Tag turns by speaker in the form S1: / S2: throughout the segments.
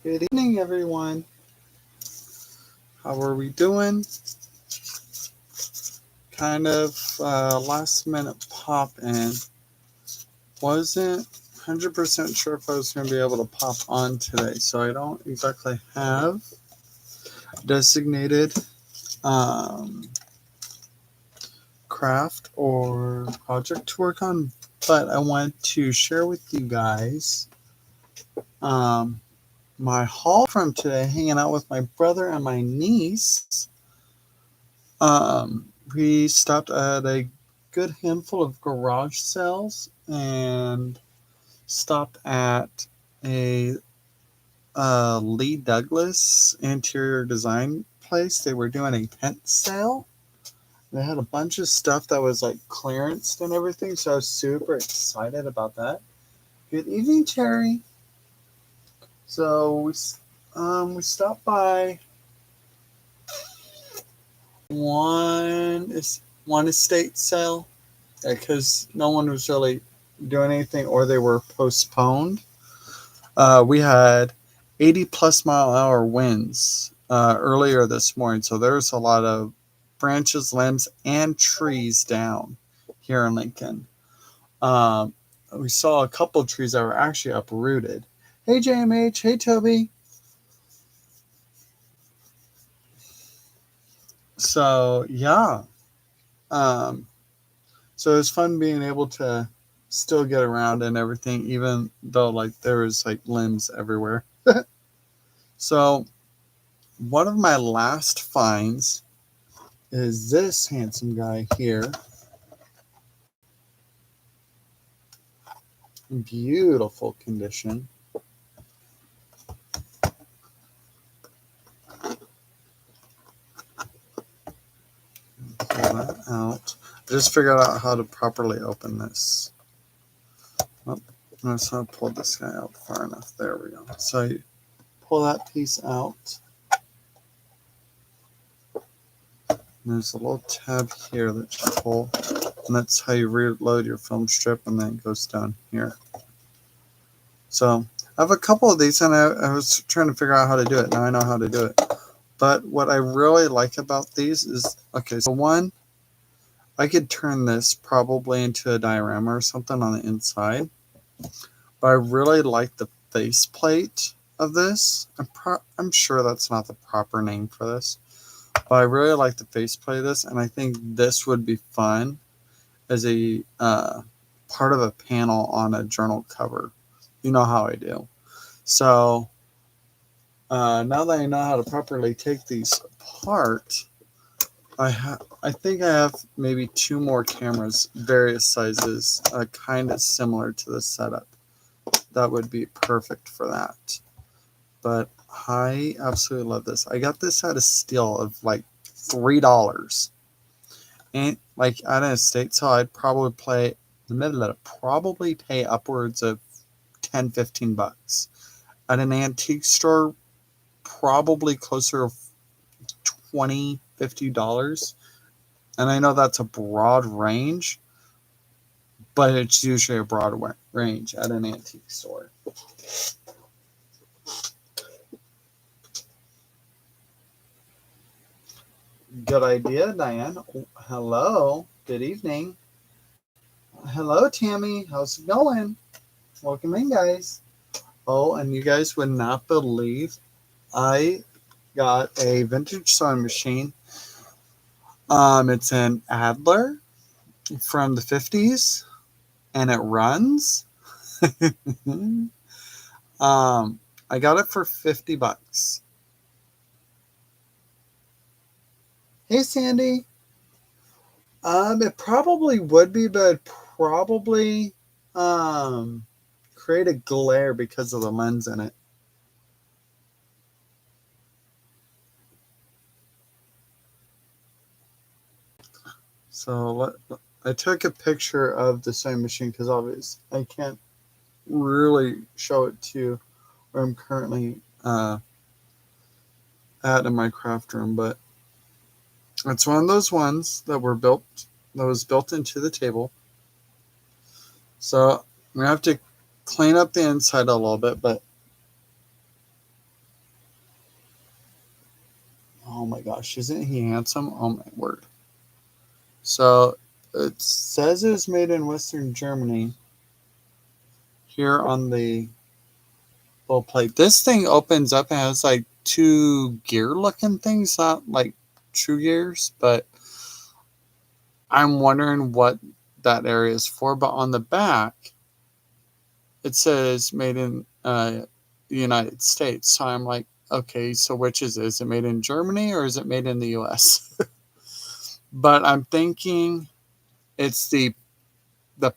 S1: Good evening, everyone. How are we doing? Kind of last minute pop in. Wasn't 100% sure if I was going to be able to pop on today, so I don't exactly have designated um, craft or project to work on, but I want to share with you guys um, my haul from today, hanging out with my brother and my niece. We stopped at a good handful of garage sales and stopped at a Lee Douglas interior design place. They were doing a tent sale. They had a bunch of stuff that was like clearanced and everything, so I was super excited about that. Good evening, Terry. So we stopped by one estate sale because no one was really doing anything or they were postponed. We had 80 plus mile hour winds earlier this morning, so there's a lot of branches, limbs, and trees down here in Lincoln. Um, we saw a couple of trees that were actually uprooted. Hey, JMH. Hey, Toby. So, yeah. Um, so it was fun being able to still get around and everything, even though like there was like limbs everywhere. So one of my last finds is this handsome guy here. Beautiful condition. Pull that out. I just figured out how to properly open this. Oh, I'm just going to pull this guy out far enough. There we go. So you pull that piece out. There's a little tab here that you pull, and that's how you reload your film strip, and then it goes down here. So I have a couple of these, and I was trying to figure out how to do it. Now I know how to do it. But what I really like about these is, okay, so one, I could turn this probably into a diorama or something on the inside. But I really like the faceplate of this. I'm sure that's not the proper name for this. But I really like the faceplate of this, and I think this would be fun as a part of a panel on a journal cover. You know how I do. So now that I know how to properly take these apart, I think I have maybe 2 more cameras, various sizes, kind of similar to this setup. That would be perfect for that. But I absolutely love this. I got this at a steal of like $3. And like at an estate sale, I'd probably pay upwards of $10-15. At an antique store, probably closer to $20-50. And I know that's a broad range, but it's usually a broad range at an antique store. Good idea, Diane. Hello. Good evening. Hello, Tammy. How's it going? Welcome in, guys. Oh, and you guys would not believe I got a vintage sewing machine. It's an Adler from the 50s, and it runs. I got it for $50. Hey, Sandy. It probably would be, but it'd probably create a glare because of the lens in it. So I took a picture of the sewing machine because obviously I can't really show it to you where I'm currently at in my craft room, but it's one of those ones that was built into the table. So I'm gonna have to clean up the inside a little bit, but Oh my gosh, isn't he handsome? Oh my word. So it says it was made in Western Germany here on the little plate. This thing opens up and has like two gear looking things, not like true gears, but I'm wondering what that area is for. But on the back, it says made in the United States. So I'm like, okay, so which is it? Is it made in Germany or is it made in the US? But I'm thinking it's the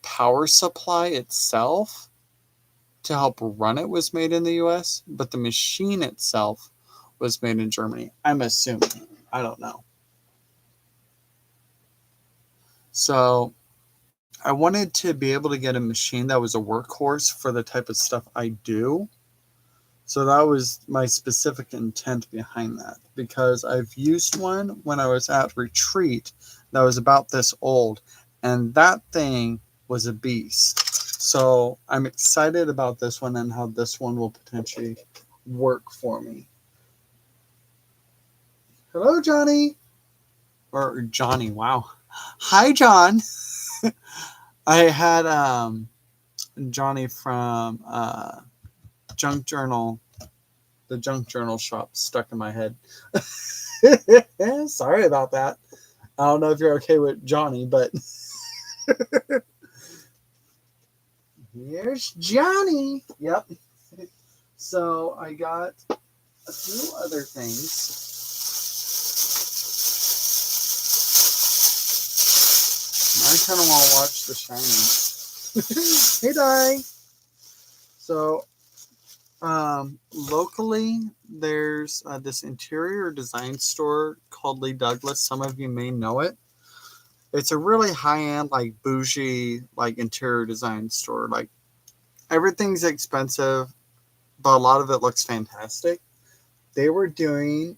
S1: power supply itself to help run it was made in the US, but the machine itself was made in Germany. I'm assuming. I don't know. So I wanted to be able to get a machine that was a workhorse for the type of stuff I do. So that was my specific intent behind that, because I've used one when I was at retreat that was about this old, and that thing was a beast. So I'm excited about this one and how this one will potentially work for me. Hello, Johnny. Or Johnny, wow. Hi, John. I had Johnny from Junk Journal, the Junk Journal shop stuck in my head. Sorry about that. I don't know if you're okay with Johnny, but here's Johnny. Yep. So I got a few other things. I kind of want to watch The Shining. Hey, Di. So, locally, there's this interior design store called Lee Douglas. Some of you may know it. It's a really high-end, like bougie, like interior design store. Like everything's expensive, but a lot of it looks fantastic. They were doing,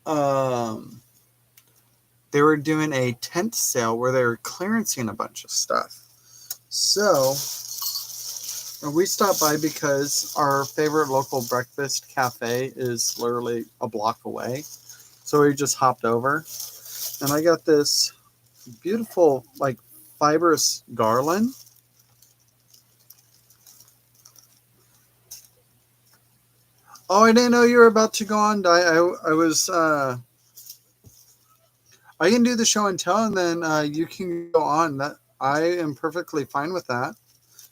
S1: um, they were doing a tent sale where they were clearancing a bunch of stuff. So we stopped by because our favorite local breakfast cafe is literally a block away. So we just hopped over. And I got this beautiful, like, fibrous garland. Oh, I didn't know you were about to go on. I was, I can do the show and tell, and then you can go on. That I am perfectly fine with that.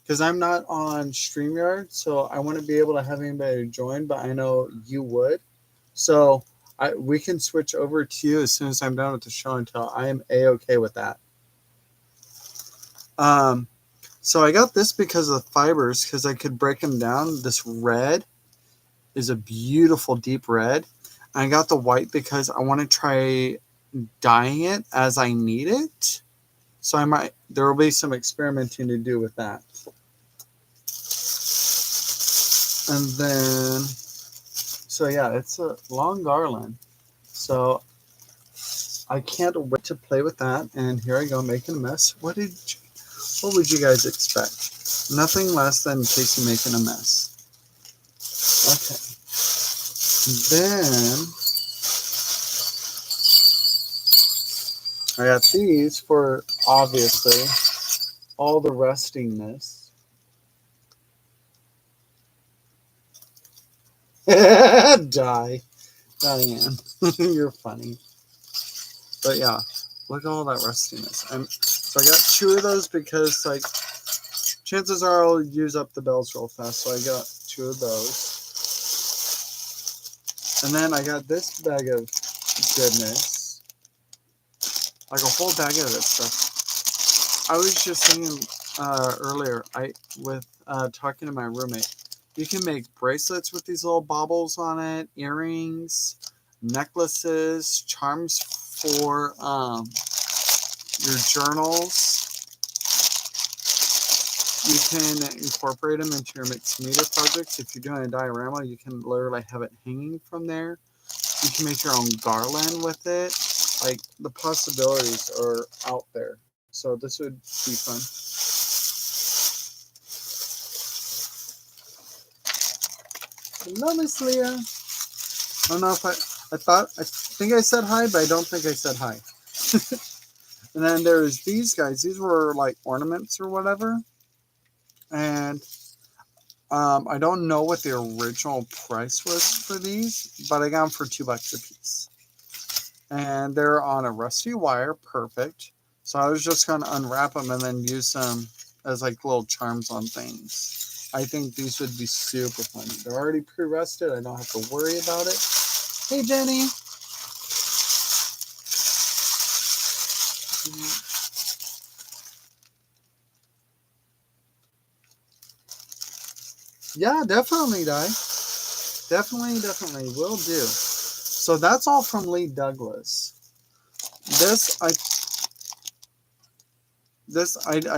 S1: Because I'm not on StreamYard, so I want to be able to have anybody join, but I know you would. So we can switch over to you as soon as I'm done with the show and tell. I am A-okay with that. So I got this because of the fibers, because I could break them down. This red is a beautiful deep red. And I got the white because I want to try dyeing it as I need it. So there will be some experimenting to do with that. And then, so yeah, it's a long garland. So I can't wait to play with that. And here I go, making a mess. What would you guys expect? Nothing less than Casey making a mess. Okay. Then I got these for, obviously, all the rustiness. Die. Diane. You're funny. But yeah, look at all that rustiness. So I got 2 of those because, like, chances are I'll use up the bells real fast. So I got 2 of those. And then I got this bag of goodness. Like a whole bag of this stuff. I was just thinking earlier, talking to my roommate, you can make bracelets with these little baubles on it, earrings, necklaces, charms for your journals. You can incorporate them into your mixed media projects. If you're doing a diorama, you can literally have it hanging from there. You can make your own garland with it. Like, the possibilities are out there. So this would be fun. Hello, Miss Leah. don't know if I think I said hi, but I don't think I said hi. And then there's these guys. These were like ornaments or whatever. And I don't know what the original price was for these, but I got them for $2 a piece. And they're on a rusty wire, perfect. So I was just going to unwrap them and then use them as like little charms on things. I think these would be super fun. They're already pre-rusted. I don't have to worry about it. Hey, Jenny. Yeah, definitely, Di. Definitely will do. So that's all from Lee Douglas. I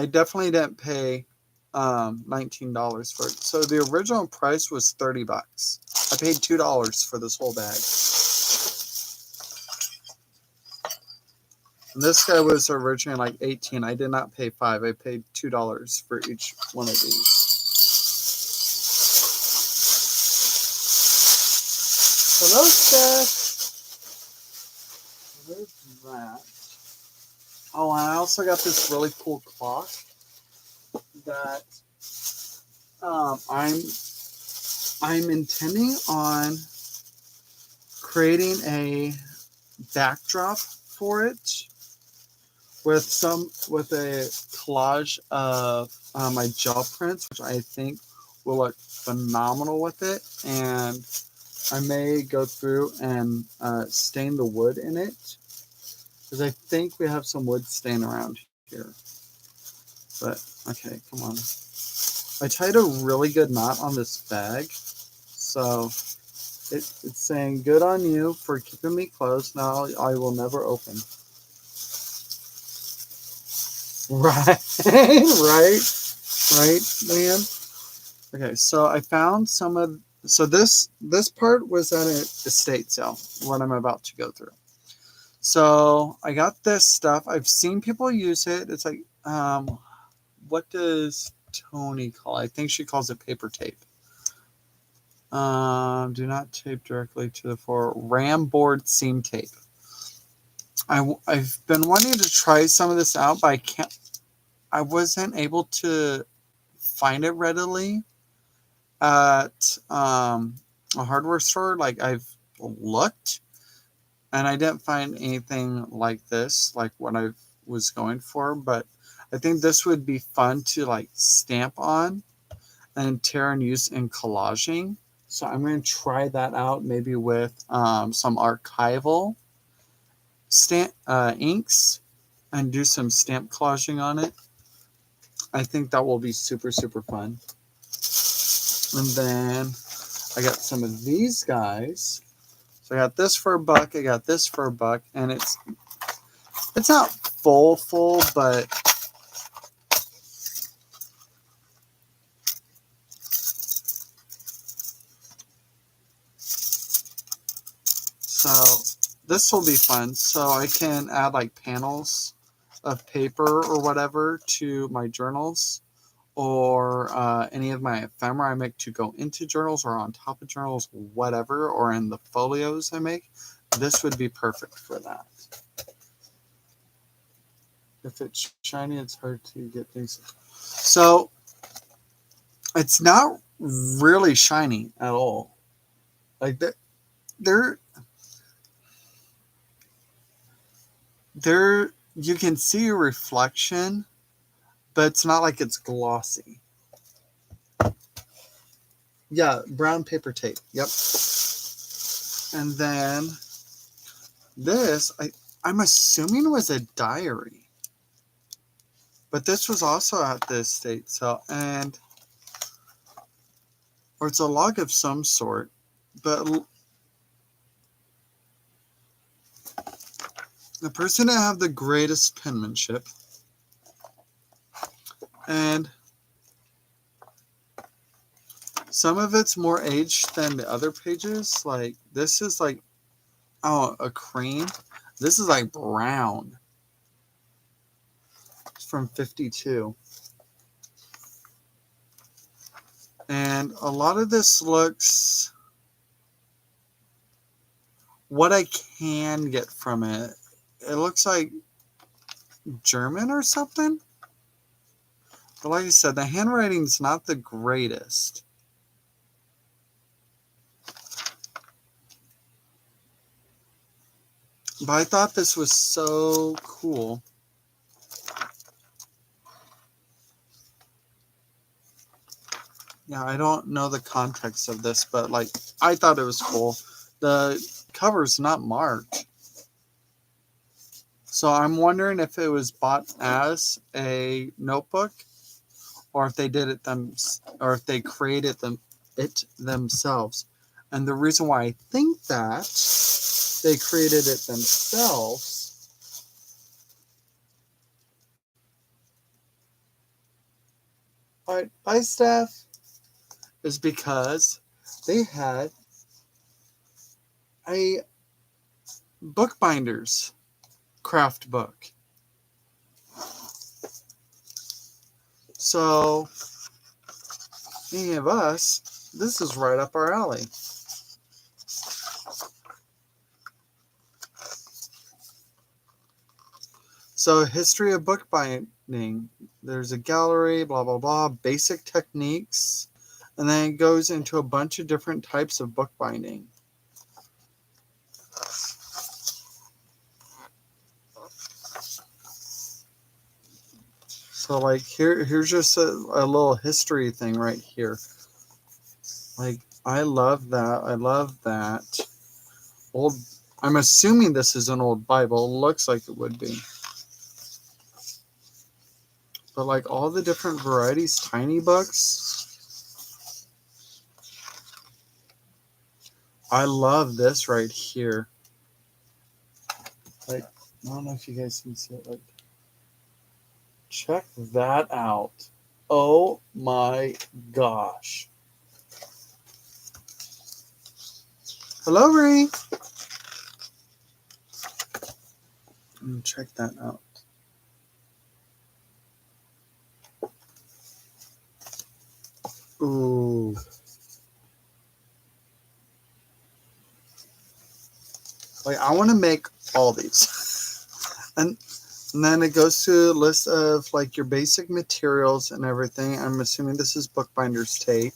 S1: definitely didn't pay $19 for it. So the original price was $30. I paid $2 for this whole bag. And this guy was originally like 18. I did not pay $5. I paid $2 for each one of these. Hello, Steph. There's that. Oh, and I also got this really cool clock that I'm intending on creating a backdrop for it with a collage of my gel prints, which I think will look phenomenal with it. And I may go through and stain the wood in it, because I think we have some wood stain around here. But okay, come on. I tied a really good knot on this bag, so it's saying, "Good on you for keeping me close. Now I will never open." Right, right, man. Okay, so I found some of. So this part was at an estate sale. What I'm about to go through. So I got this stuff. I've seen people use it. It's like, what does Tony call it? I think she calls it paper tape. Do not tape directly to the floor. Ram board seam tape. I've been wanting to try some of this out, but I wasn't able to find it readily at a hardware store. Like, I've looked, and I didn't find anything like this, like what I was going for. But I think this would be fun to like stamp on and tear and use in collaging. So I'm going to try that out, maybe with some archival stamp inks, and do some stamp collaging on it. I think that will be super, super fun. And then I got some of these guys. So I got this for $1. I got this for $1, and it's not full, but so this will be fun. So I can add like panels of paper or whatever to my journals, or any of my ephemera I make to go into journals or on top of journals, whatever, or in the folios I make. This would be perfect for that. If it's shiny, it's hard to get things. So it's not really shiny at all. Like there you can see a reflection, but it's not like it's glossy. Yeah, brown paper tape. Yep. And then this, I'm assuming was a diary. But this was also at the estate sale, or it's a log of some sort. But the person didn't have the greatest penmanship. And some of it's more aged than the other pages. Like, this is like, oh, a cream. This is like brown. It's from 52. And a lot of this looks what I can get from it, it looks like German or something. But like I said, the handwriting's not the greatest. But I thought this was so cool. Yeah, I don't know the context of this, but like I thought it was cool. The cover's not marked. So I'm wondering if it was bought as a notebook or if they did it or if they created it themselves. And the reason why I think that they created it themselves by staff is because they had a bookbinder's craft book. So any of us, this is right up our alley. So history of bookbinding. There's a gallery, blah, blah, blah, basic techniques. And then it goes into a bunch of different types of bookbinding. So like here's just a little history thing right here. Like I love that. I love that. I'm assuming this is an old Bible. It looks like it would be. But like all the different varieties, tiny books. I love this right here. Like, I don't know if you guys can see it. Like, check that out. Oh my gosh. Hello, Ree. Check that out. Ooh. Like, I want to make all these. and then it goes to a list of like your basic materials and everything. I'm assuming this is bookbinder's tape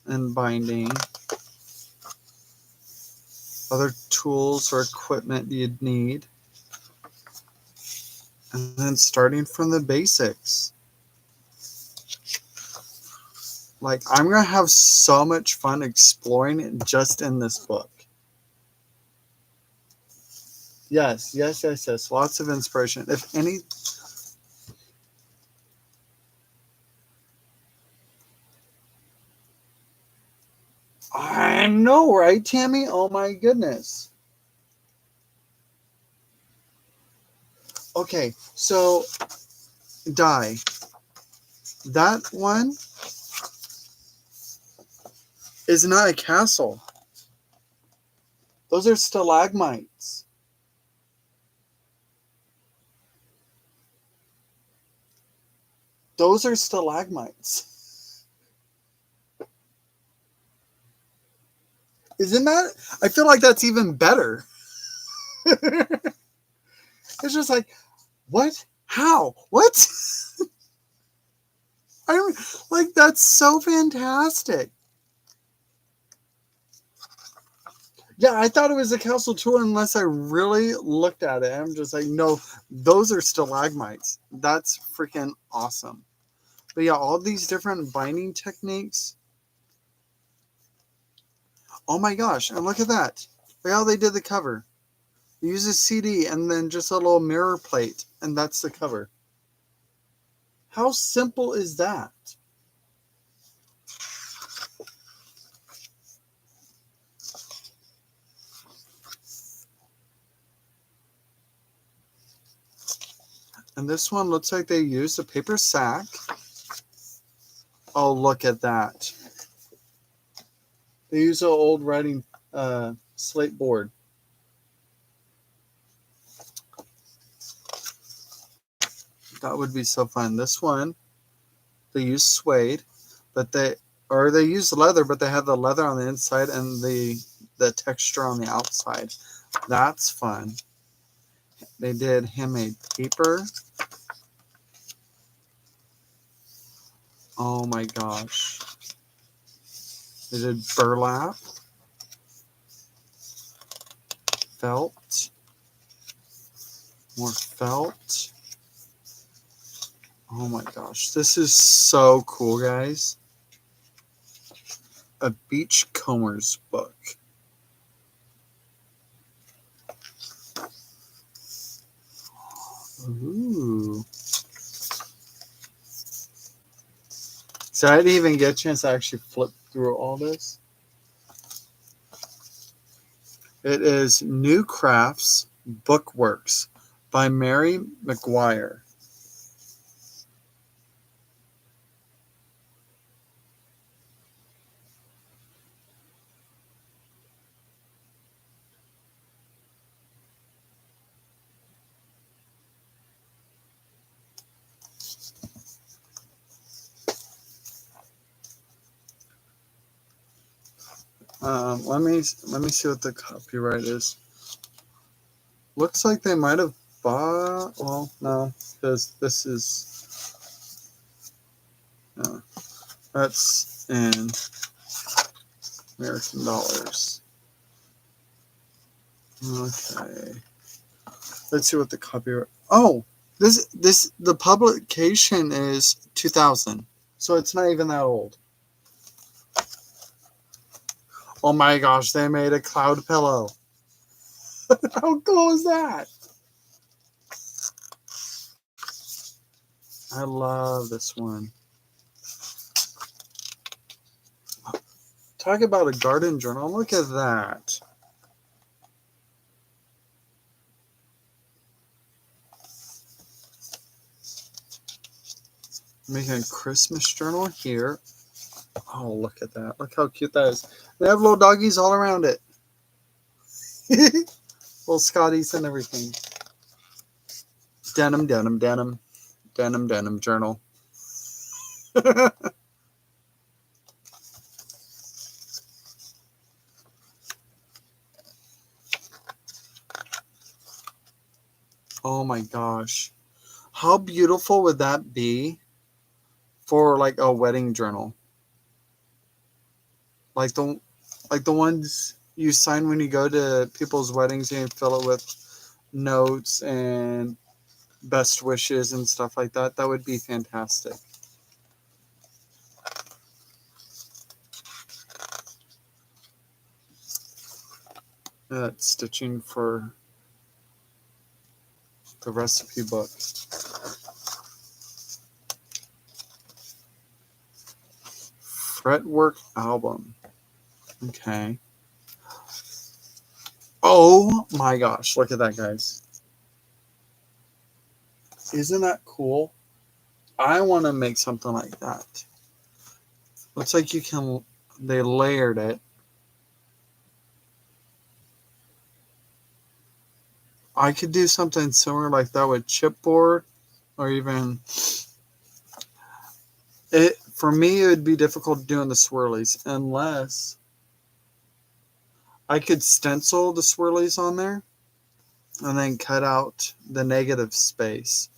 S1: and binding. Other tools or equipment you'd need. And then starting from the basics. Like, I'm going to have so much fun exploring it just in this book. Yes. Lots of inspiration. If any... I know, right, Tammy? Oh, my goodness. Okay, so... Die. That one is not a castle. Those are stalagmites. Those are stalagmites. Isn't that? I feel like that's even better. It's just like, what? How? What? Like, that's so fantastic. Yeah, I thought it was a castle too, unless I really looked at it. I'm just like, no, those are stalagmites. That's freaking awesome. But yeah, all these different binding techniques. Oh my gosh, and look at that. Look how they did the cover. You use a CD and then just a little mirror plate, and that's the cover. How simple is that? And this one looks like they used a paper sack. Oh, look at that. They use an old writing slate board. That would be so fun. This one, they use suede, but they use leather, but they have the leather on the inside and the the texture on the outside. That's fun. They did handmade paper. Oh my gosh. They did burlap, felt, more felt. Oh my gosh. This is so cool, guys. A beachcomber's book. Ooh. So I didn't even get a chance to actually flip through all this. It is New Crafts Bookworks by Mary McGuire. Let me see what the copyright is. Looks like they might have bought. Well, no, because this is. That's in American dollars. Okay. Let's see what the copyright. Oh, the publication is 2000, so it's not even that old. Oh my gosh, they made a cloud pillow. How cool is that? I love this one. Talk about a garden journal. Look at that. Making a Christmas journal here. Oh, look at that. Look how cute that is. They have little doggies all around it. Little Scotties and everything. Denim, denim, denim. Denim, denim journal. Oh my gosh. How beautiful would that be for like a wedding journal? Like the ones you sign when you go to people's weddings and you fill it with notes and best wishes and stuff like that. That would be fantastic. That's stitching for the recipe book. Fretwork album. Okay. Oh my gosh, look at that, guys. Isn't that cool? I want to make something like that. Looks like they layered it. I could do something similar like that with chipboard, or even it. For me, it would be difficult doing the swirlies unless I could stencil the swirlies on there and then cut out the negative space,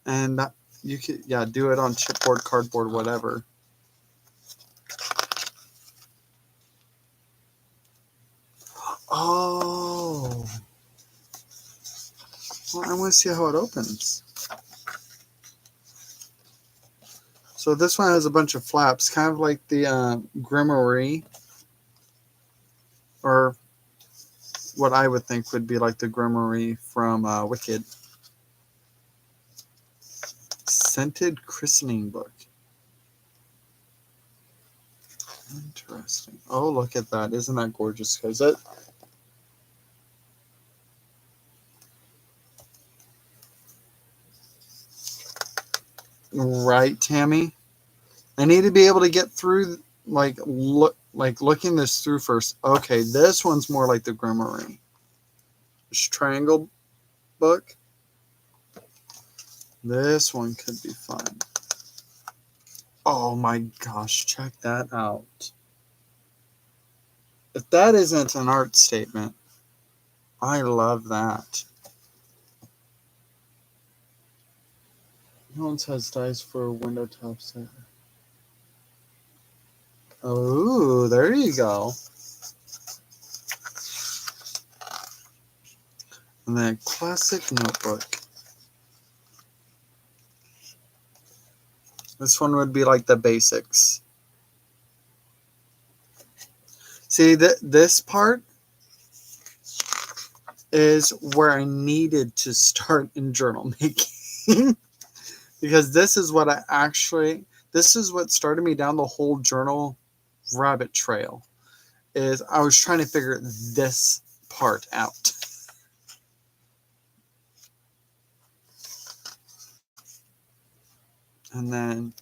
S1: and you could do it on chipboard, cardboard, whatever. Oh, well, I want to see how it opens. So this one has a bunch of flaps, kind of like the Grimoire, or what I would think would be like the Grimoire from Wicked. Scented christening book. Interesting. Oh, look at that. Isn't that gorgeous, guys? Right, Tammy? I need to be able to get through, looking this through first. Okay, this one's more like the Grimoire. This triangle book. This one could be fun. Oh my gosh, check that out. If that isn't an art statement, I love that. No one has dice for window top set. Oh, there you go. And then classic notebook. This one would be like the basics. See, this part is where I needed to start in journal making. Because this is what this is what started me down the whole journal rabbit trail. Is I was trying to figure this part out. And then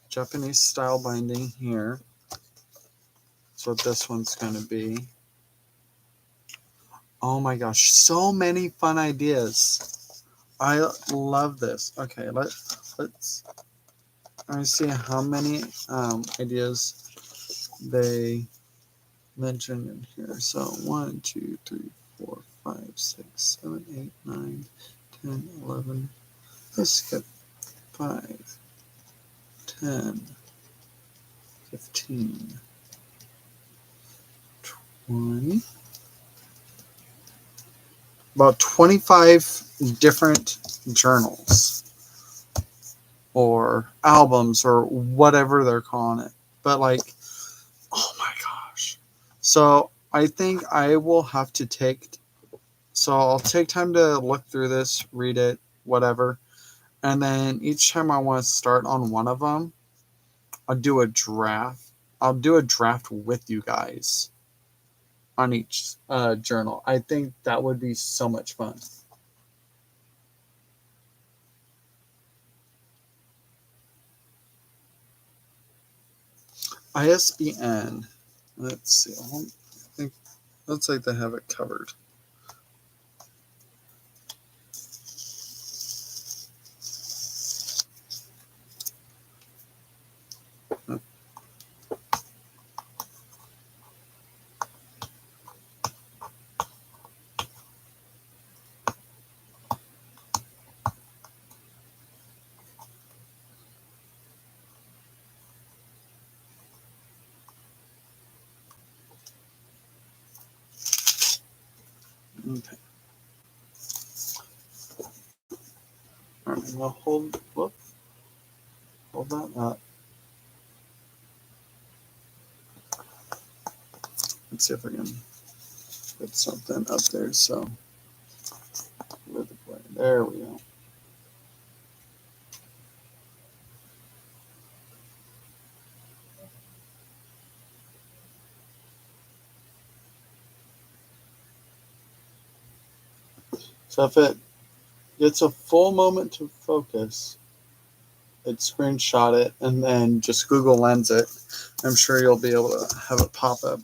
S1: Japanese style binding here. That's what this one's going to be. Oh my gosh, so many fun ideas. I love this. Okay, let's let me see how many ideas they mentioned in here. So 1, 2, 3, 4, 5, 6, 7, 8, 9, 10, 11. Let's skip 5, 10, 15, 20. About 25 different journals or albums or whatever they're calling it. But like, oh my gosh. So I think I will have to I'll take time to look through this, read it, whatever. And then each time I want to start on one of them, I'll do a draft. I'll do a draft with you guys on each journal. I think that would be so much fun. ISBN. Let's see. I think looks like they have it covered. Okay. All right. Well, hold that up. Let's see if I can put something up there. So, there we go. So if it gets a full moment to focus, I'd screenshot it and then just Google Lens it. I'm sure you'll be able to have it pop up.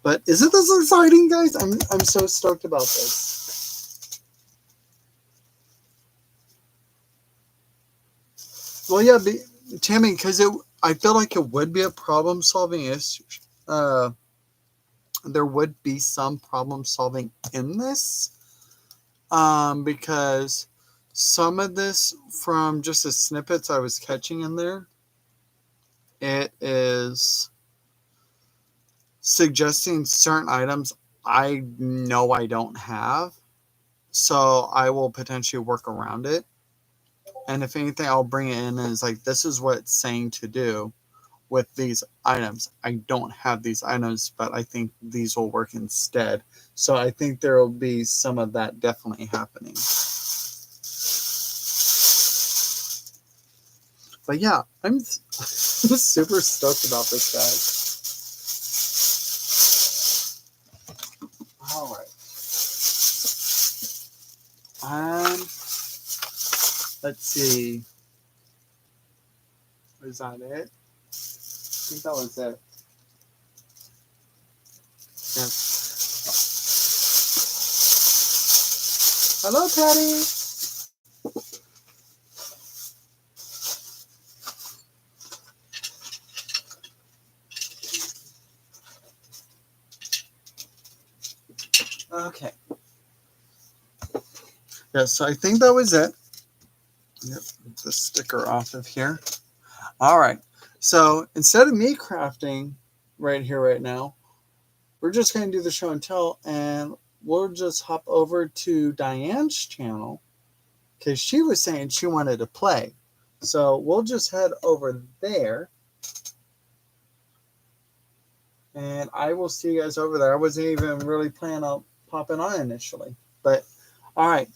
S1: But isn't this exciting, guys? I'm so stoked about this. Well, yeah, Tammy, because I feel like it would be a problem-solving issue. There would be some problem-solving in this, because some of this, from just the snippets I was catching in there, it is suggesting certain items I know I don't have. So I will potentially work around it. And if anything, I'll bring it in and it's like, this is what it's saying to do with these items. I don't have these items, but I think these will work instead. So I think there will be some of that definitely happening. But yeah, I'm super stoked about this, guys. All right. Let's see. Was that it? I think that was it. Yeah. Hello, Patty. Okay. Yeah, so I think that was it. Yep, get the sticker off of here. All right. So instead of me crafting right here, right now, we're just going to do the show and tell, and we'll just hop over to Diane's channel because she was saying she wanted to play. So we'll just head over there, and I will see you guys over there. I wasn't even really planning on popping on initially, but all right.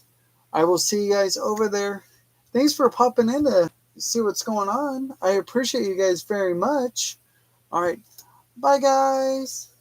S1: I will see you guys over there. Thanks for popping in to see what's going on. I appreciate you guys very much. All right. Bye, guys.